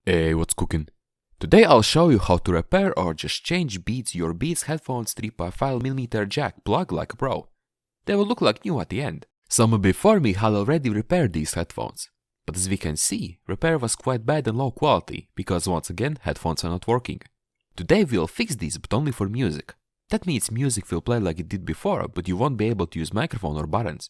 Hey, what's cooking? Today I'll show you how to repair or just change Beats Urbeats headphones 3.5mm jack plug like a pro. They will look like new at the end. Someone before me had already repaired these headphones. But as we can see, repair was quite bad and low quality, because once again headphones are not working. Today we'll fix these, but only for music. That means music will play like it did before, but you won't be able to use microphone or buttons.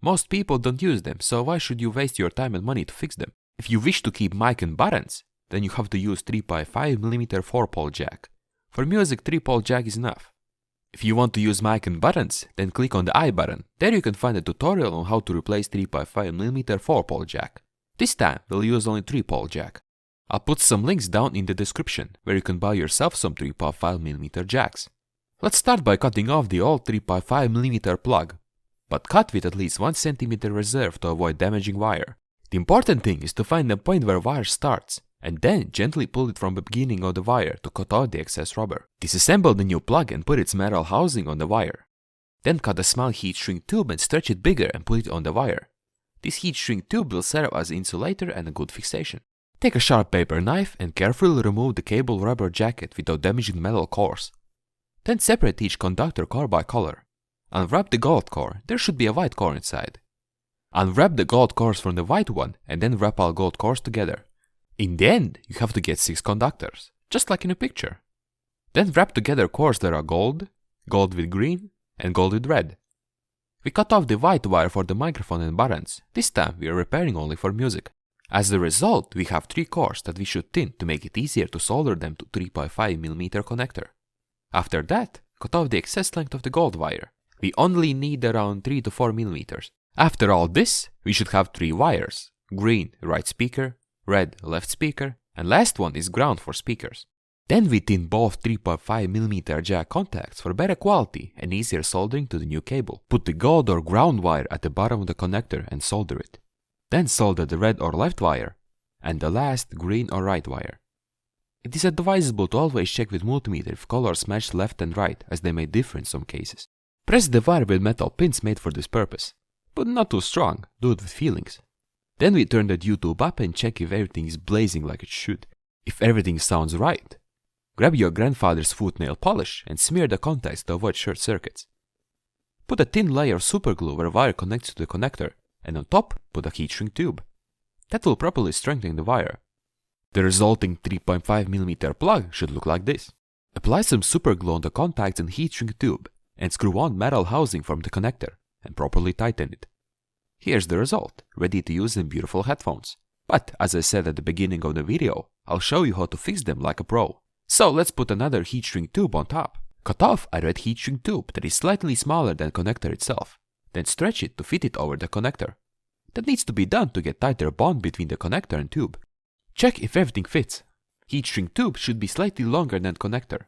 Most people don't use them, so why should you waste your time and money to fix them? If you wish to keep mic and buttons, then you have to use 3.5mm 4-pole jack. For music, 3-pole jack is enough. If you want to use mic and buttons, then click on the I button. There you can find a tutorial on how to replace 3.5mm 4-pole jack. This time, we'll use only 3-pole jack. I'll put some links down in the description, where you can buy yourself some 3.5mm jacks. Let's start by cutting off the old 3.5mm plug, but cut with at least 1 cm reserve to avoid damaging wire. The important thing is to find the point where wire starts, and then gently pull it from the beginning of the wire to cut out the excess rubber. Disassemble the new plug and put its metal housing on the wire. Then cut a small heat shrink tube and stretch it bigger and put it on the wire. This heat shrink tube will serve as an insulator and a good fixation. Take a sharp paper knife and carefully remove the cable rubber jacket without damaging the metal cores. Then separate each conductor core by color. Unwrap the gold core, there should be a white core inside. Unwrap the gold cores from the white one and then wrap all gold cores together. In the end, you have to get 6 conductors, just like in a picture. Then wrap together cores that are gold, gold with green, and gold with red. We cut off the white wire for the microphone and buttons. This time we are repairing only for music. As a result, we have 3 cores that we should thin to make it easier to solder them to 3.5mm connector. After that, cut off the excess length of the gold wire. We only need around 3 to 4mm. After all this, we should have 3 wires: green, right speaker, red, left speaker, and last one is ground for speakers. Then we thin both 3.5mm jack contacts for better quality and easier soldering to the new cable. Put the gold or ground wire at the bottom of the connector and solder it. Then solder the red or left wire, and the last green or right wire. It is advisable to always check with multimeter if colors match left and right, as they may differ in some cases. Press the wire with metal pins made for this purpose, but not too strong, do it with feelings. Then we turn the YouTube up and check if everything is blazing like it should. If everything sounds right, grab your grandfather's foot nail polish and smear the contacts to avoid short circuits. Put a thin layer of superglue where wire connects to the connector, and on top put a heat shrink tube. That will properly strengthen the wire. The resulting 3.5mm plug should look like this. Apply some superglue on the contacts and heat shrink tube, and screw on metal housing from the connector, and properly tighten it. Here's the result, ready to use in beautiful headphones. But as I said at the beginning of the video, I'll show you how to fix them like a pro. So let's put another heat shrink tube on top. Cut off a red heat shrink tube that is slightly smaller than the connector itself. Then stretch it to fit it over the connector. That needs to be done to get tighter bond between the connector and tube. Check if everything fits. Heat shrink tube should be slightly longer than connector.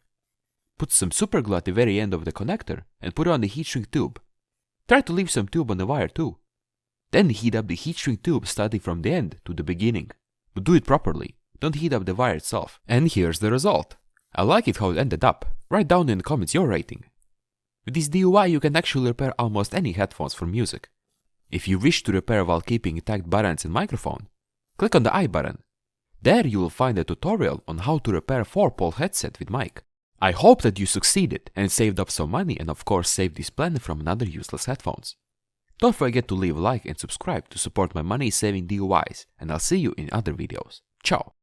Put some superglue at the very end of the connector and put on the heat shrink tube. Try to leave some tube on the wire too. Then heat up the heat shrink tube starting from the end to the beginning. But do it properly, don't heat up the wire itself. And here's the result. I like it how it ended up. Write down in the comments your rating. With this DIY you can actually repair almost any headphones for music. If you wish to repair while keeping intact buttons and microphone, click on the I button. There you will find a tutorial on how to repair a 4-pole headset with mic. I hope that you succeeded and saved up some money, and of course saved this planet from another useless headphones. Don't forget to leave a like and subscribe to support my money saving DIYs, and I'll see you in other videos. Ciao!